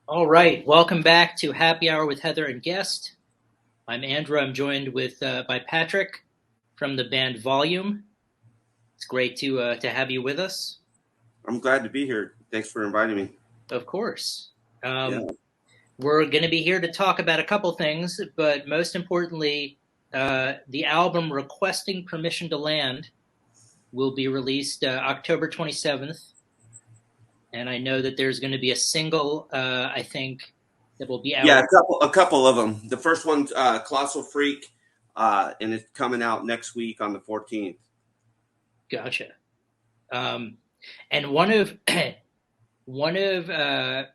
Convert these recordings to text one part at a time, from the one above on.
All right, welcome back to Happy Hour with Heather and Guest. I'm Andrew. I'm joined by Patrick from the band Volume. It's great to have you with us. I'm glad to be here. Thanks for inviting me. Of course, Yeah. um, we're going to be here to talk about a couple things, but most importantly, the album "Requesting Permission to Land" will be released October 27th, and I know that there's going to be a single. I think that will be Yeah, out. a couple of them. The first one's Colossal Freak, and it's coming out next week on the 14th. Gotcha. Um, and one of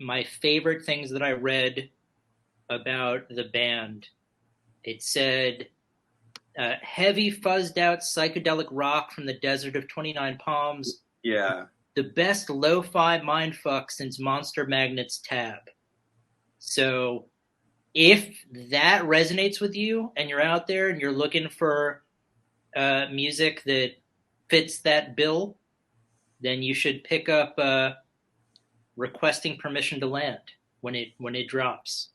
my favorite things that I read about the band, it said heavy fuzzed out psychedelic rock from the desert of 29 Palms, Yeah. the best lo-fi mindfuck since Monster Magnet's Tab. So if that resonates with you and you're out there and you're looking for music that fits that bill, then you should pick up Requesting Permission to Land when it drops.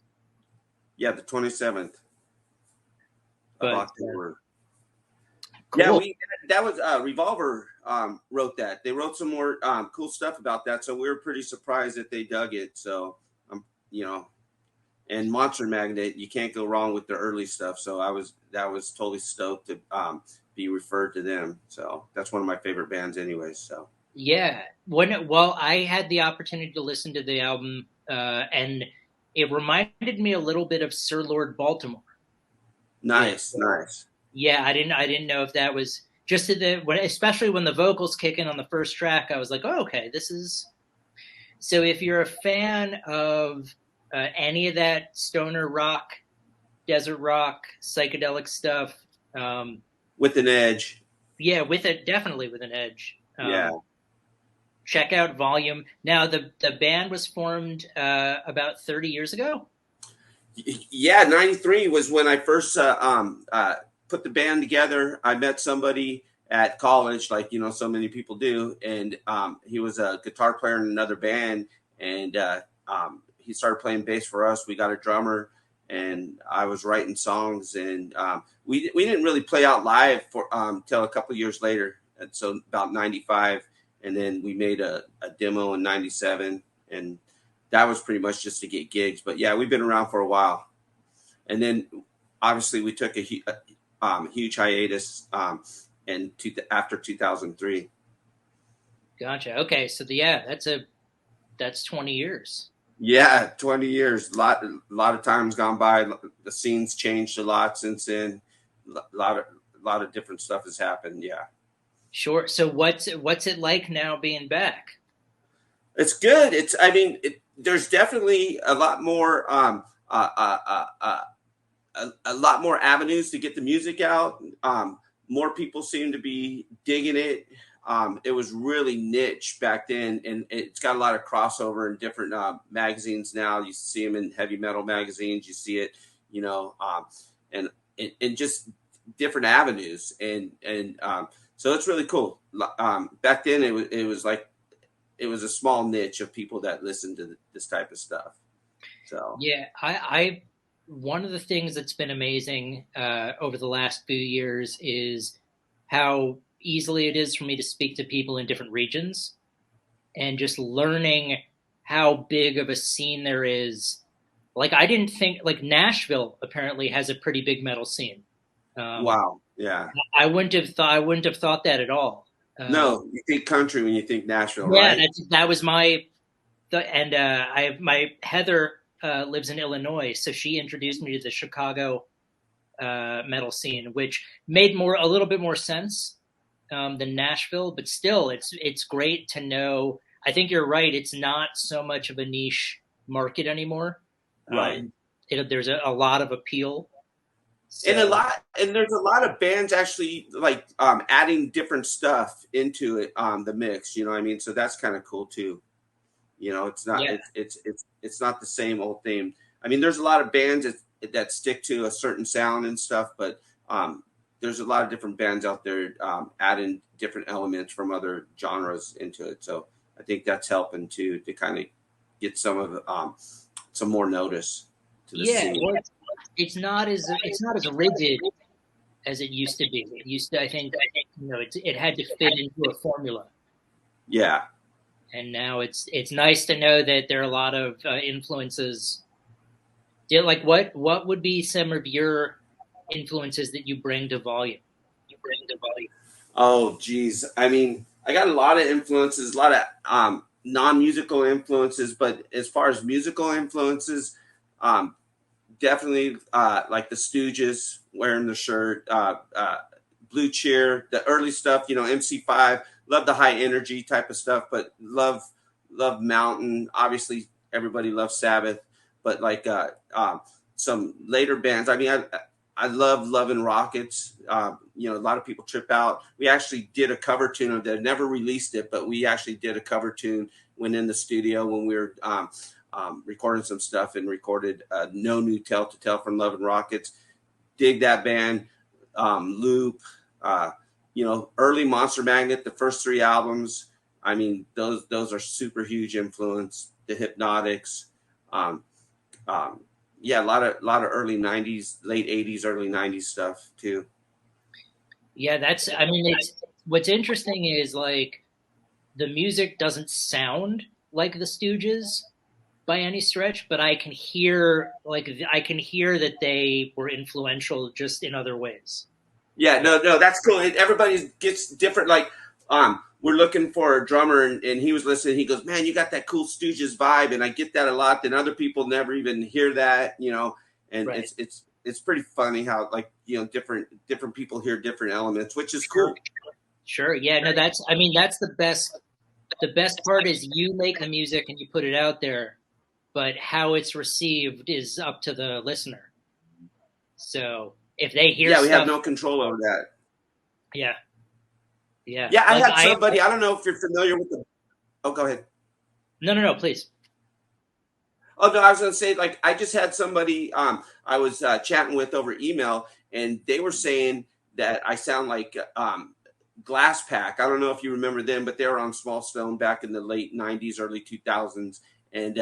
Yeah, the 27th of But October. Yeah, cool. we that was Revolver wrote that. They wrote some more cool stuff about that, so we were pretty surprised that they dug it. So, you know, and Monster Magnet, you can't go wrong with the early stuff. So that was totally stoked to be referred to them. So that's one of my favorite bands, anyways. So Yeah. I had the opportunity to listen to the album, and it reminded me a little bit of Sir Lord Baltimore. If nice, nice. Yeah, I didn't know if that was just especially when the vocals kick in on the first track. I was like, oh, okay, this is. So if you're a fan of any of that stoner rock, desert rock, psychedelic stuff, um, With an edge. yeah, with it definitely with an edge. Yeah. Check out Volume. Now the band was formed about 30 years ago. Yeah, 93 was when I first put the band together. I met somebody at college, like, so many people do. And he was a guitar player in another band. And he started playing bass for us. We got a drummer, and I was writing songs. And we didn't really play out live for till a couple years later. And so about 95. And then we made a demo in 97. And that was pretty much just to get gigs. But yeah, we've been around for a while. And then obviously we took a huge hiatus after 2003. Gotcha. Okay, so yeah, that's 20 years. Yeah, 20 years. A lot of time's gone by. The scene's changed a lot since then. A lot of different stuff has happened. Yeah. Sure. So what's it like now being back? It's good. There's definitely a lot more a lot more avenues to get the music out. More people seem to be digging it. It was really niche back then, and it's got a lot of crossover in different magazines now. You see them in heavy metal magazines. You see it, and just different avenues, and so it's really cool. Back then, it was like it was a small niche of people that listened to this type of stuff. So Yeah, I one of the things that's been amazing over the last few years is how easily it is for me to speak to people in different regions and just learning how big of a scene there is. Like I didn't think like Nashville apparently has a pretty big metal scene. Um, wow, yeah. I wouldn't have thought that at all. No, you think country when you think Nashville, Yeah, right? that was and I have my Heather lives in Illinois, so she introduced me to the Chicago metal scene, which made a little bit more sense than Nashville, but still, it's great to know. I think you're right. It's not so much of a niche market anymore. Right. There's a lot of appeal. And So there's a lot of bands actually like adding different stuff into it the mix, you know what I mean? So that's kind of cool too. It's not yeah, it's not the same old thing. I mean, there's a lot of bands that stick to a certain sound and stuff, but there's a lot of different bands out there adding different elements from other genres into it. So I think that's helping too to kind of get some more notice to the Yeah, scene. well, it's not as rigid as it used to be. It used to, I think, it had to fit into a formula, Yeah. and now it's nice to know that there are a lot of influences. Yeah, like what would be some of your influences that you bring to volume? Oh, geez. I mean, I got a lot of influences, a lot of non-musical influences, but as far as musical influences, um, definitely like the Stooges wearing the shirt, Blue Cheer, the early stuff. MC5. Love the high energy type of stuff, but love Mountain. Obviously, everybody loves Sabbath, but like some later bands. I mean, I love Love and Rockets. A lot of people trip out. We actually did a cover tune of that. Never released it, but we actually did a cover tune when in the studio when we were recording some stuff and recorded No New Tale to Tell from Love and Rockets. Dig that band. Loop. Early Monster Magnet, the first 3 albums. I mean, those are super huge influence. The Hypnotics. Um, yeah, a lot of early '90s, late '80s, early '90s stuff too. Yeah, I mean, it's what's interesting is like the music doesn't sound like the Stooges by any stretch, but I can hear that they were influential just in other ways. Yeah, no, that's cool. Everybody gets different. Like, we're looking for a drummer, and he was listening. He goes, "Man, you got that cool Stooges vibe," and I get that a lot. Then other people never even hear that, and Right. it's pretty funny how like different people hear different elements, which is cool. Sure. Yeah, no, I mean that's the best part is you make the music and you put it out there, but how it's received is up to the listener. So if they hear Yeah, we have stuff, no control over that. yeah, yeah. Yeah, I Like had somebody. I don't know if you're familiar with the. Oh, go ahead. no, please. Oh no, I was gonna say like I just had somebody I was chatting with over email, and they were saying that I sound like Glass Pack. I don't know if you remember them, but they were on Small Stone back in the late '90s, early 2000s, and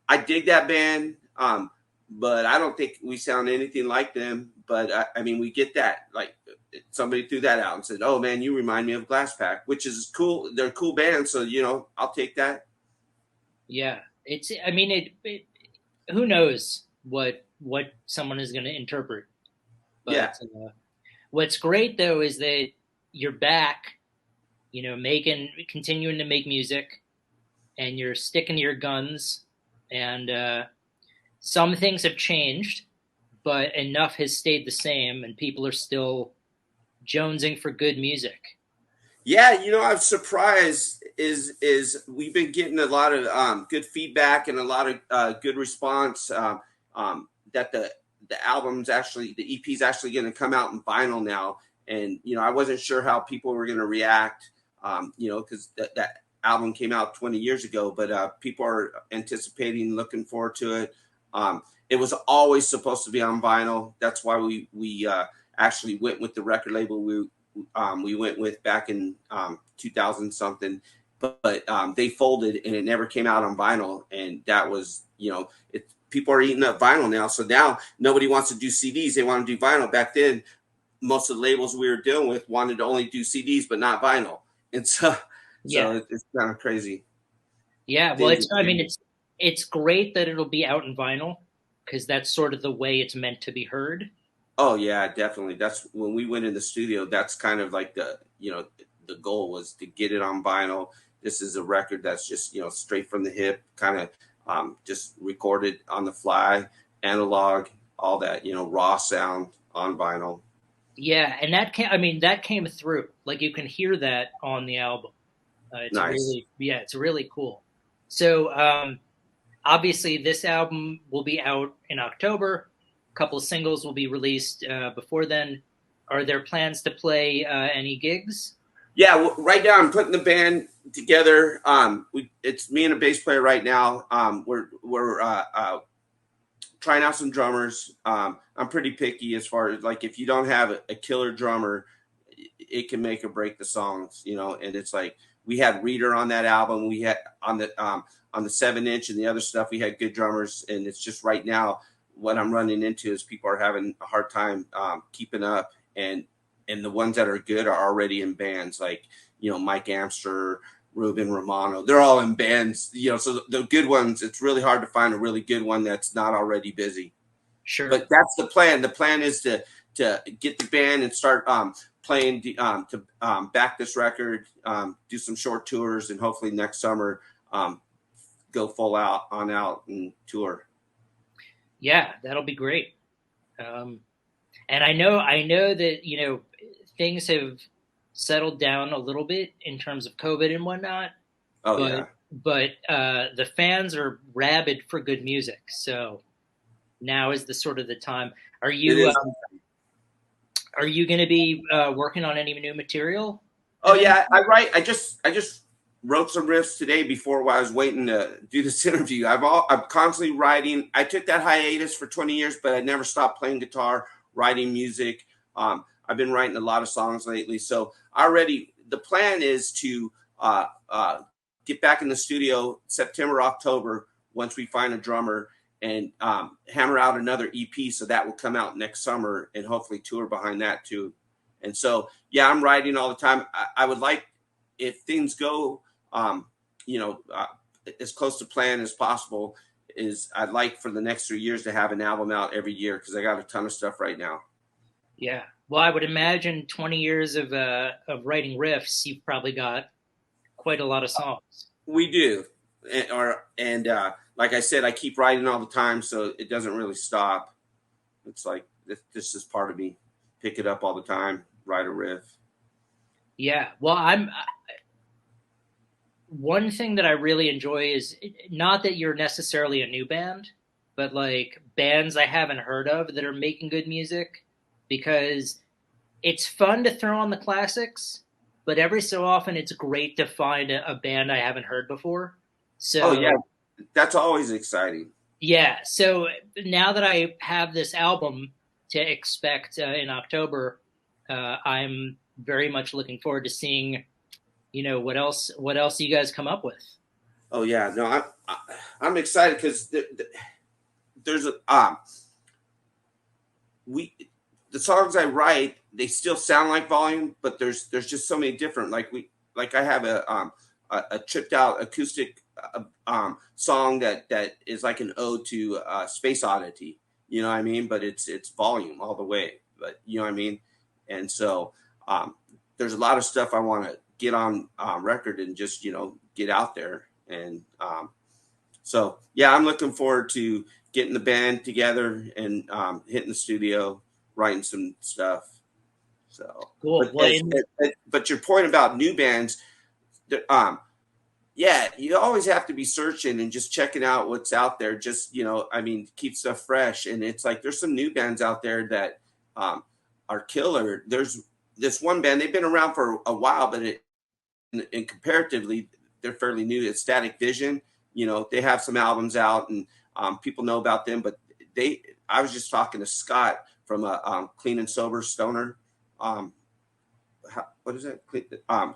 I dig that band. But I don't think we sound anything like them. But I mean, we get that. Like somebody threw that out and said, "Oh man, you remind me of Glass Pack," which is cool. They're a cool band, so I'll take that. Yeah, I mean who knows what someone is going to interpret, Yeah. but what's great though is that you're back, making continuing to make music, and you're sticking to your guns, and some things have changed, but enough has stayed the same, and people are still jonesing for good music. Yeah, I'm surprised is we've been getting a lot of good feedback and a lot of good response that the album's actually the EP's actually going to come out in vinyl now, and I wasn't sure how people were going to react, because that album came out 20 years ago, but people are anticipating, looking forward to it. It was always supposed to be on vinyl. That's why we actually went with the record label we went with back in 2000 something, but they folded and it never came out on vinyl, and that was people are eating up vinyl now, so now nobody wants to do CDs, they want to do vinyl. Back then most of the labels we were dealing with wanted to only do CDs but not vinyl, and so Yeah, it's kind of crazy. yeah. Well, it's great that it'll be out in vinyl because that's sort of the way it's meant to be heard. Oh yeah, definitely. That's when we went in the studio. That's kind of like the goal was to get it on vinyl. This is a record that's just straight from the hip, kind of just recorded on the fly, analog, all that raw sound on vinyl. Yeah, and that came through. Like you can hear that on the album. Nice. It's really cool. So obviously, this album will be out in October. A couple of singles will be released before then. Are there plans to play any gigs? Yeah, well, right now I'm putting the band together. It's me and a bass player right now. We're trying out some drummers. I'm pretty picky as far as like if you don't have a killer drummer, it can make or break the songs, And it's like we had Reader on that album. We had on on the 7-inch and the other stuff, we had good drummers. And it's just right now what I'm running into is people are having a hard time keeping up. And the ones that are good are already in bands like, Mike Amster, Ruben Romano. They're all in bands, so the good ones, it's really hard to find a really good one that's not already busy. Sure. But that's the plan. The plan is to get the band and start playing to back this record, do some short tours, and hopefully next summer go full out and tour. Yeah, that'll be great. And I know that things have settled down a little bit in terms of COVID and whatnot. Oh but, yeah. But the fans are rabid for good music, so now is the sort of the time. Are you going to be working on any new material? Oh yeah, I write. I just wrote some riffs today before I was waiting to do this interview. I'm constantly writing. I took that hiatus for 20 years, but I never stopped playing guitar, writing music. I've been writing a lot of songs lately. So the plan is to get back in the studio September, October, once we find a drummer, and hammer out another EP. So that will come out next summer and hopefully tour behind that too. And so, yeah, I'm writing all the time. I would like, if things go, as close to plan as possible, I'd like for the next 3 years to have an album out every year, because I got a ton of stuff right now. Yeah. Well, I would imagine 20 years of writing riffs, you've probably got quite a lot of songs. We do. And like I said, I keep writing all the time, so it doesn't really stop. It's like, this is part of me. Pick it up all the time, write a riff. Yeah. Well, one thing that I really enjoy is not that you're necessarily a new band, but like bands I haven't heard of that are making good music, because it's fun to throw on the classics, but every so often it's great to find a band I haven't heard before. So, yeah, that's always exciting. Yeah. So now that I have this album to expect in October, I'm very much looking forward to seeing, what else you guys come up with. Oh yeah, no, I'm excited because there's the songs I write, they still sound like Volume, but there's just so many different, like I have a tripped out acoustic song that is like an ode to Space Oddity, you know what I mean? But it's Volume all the way, but you know what I mean? And so there's a lot of stuff I want to get on record and just, get out there. And so, yeah, I'm looking forward to getting the band together and hitting the studio, writing some stuff. So cool. But your point about new bands, yeah, you always have to be searching and just checking out what's out there. Just, keep stuff fresh. And it's like, there's some new bands out there that are killer. There's this one band, they've been around for a while, but and comparatively, they're fairly new. It's Static Vision. They have some albums out, and people know about them, but I was just talking to Scott from a Clean and Sober Stoner. What is that?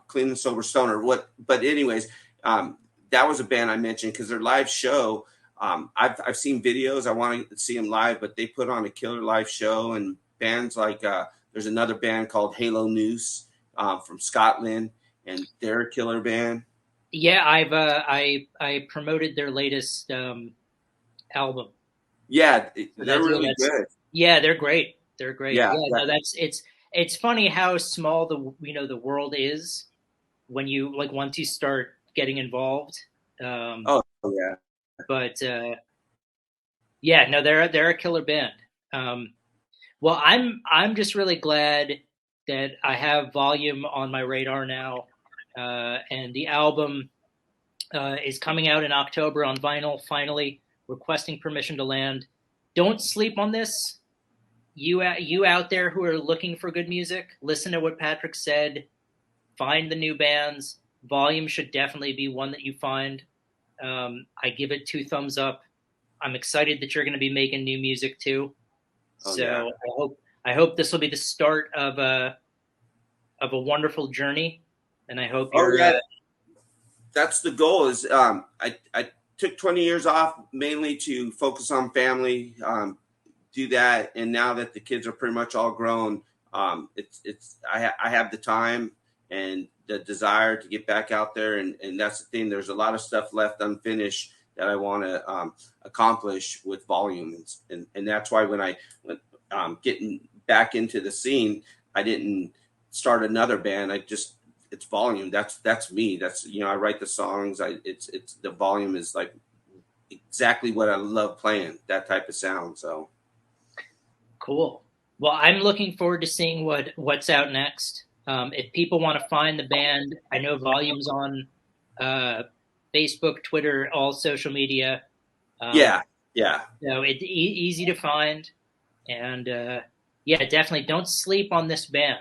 Clean and Sober Stoner. But anyways, that was a band I mentioned because their live show, I've seen videos. I want to see them live, but they put on a killer live show. And bands like there's another band called Halo Noose from Scotland, and they're a killer band. Yeah, I promoted their latest album. Yeah, they're really good. Yeah, they're great. They're great. Yeah, no, it's funny how small the world is when you once you start getting involved. Oh yeah. But yeah, no, they're a killer band. Well, I'm just really glad that I have Volume on my radar now, and the album is coming out in October on vinyl. Finally, requesting permission to land. Don't sleep on this. You out there who are looking for good music, listen to what Patrick said. Find the new bands. Volume should definitely be one that you find. I give it 2 thumbs up. I'm excited that you're going to be making new music too. Oh, so yeah. I hope this will be the start of a wonderful journey, and I hope you're. That's the goal. Is I took 20 years off mainly to focus on family, do that. And now that the kids are pretty much all grown, I have the time and the desire to get back out there. And that's the thing. There's a lot of stuff left unfinished that I want to accomplish with volume. And that's why when I went getting back into the scene, I didn't start another band. It's volume. That's me. That's, I write the songs. It's the volume is like exactly what I love playing, that type of sound. So cool. Well, I'm looking forward to seeing what's out next. If people want to find the band, I know Volume's on Facebook, Twitter, all social media. Yeah. So it's easy to find, and definitely don't sleep on this band.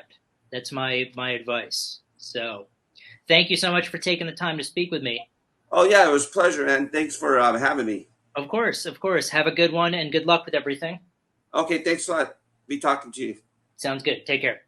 That's my advice. So, thank you so much for taking the time to speak with me. Oh yeah, it was a pleasure, and thanks for having me. Of course. Have a good one, and good luck with everything. Okay, thanks a lot. Be talking to you. Sounds good. Take care.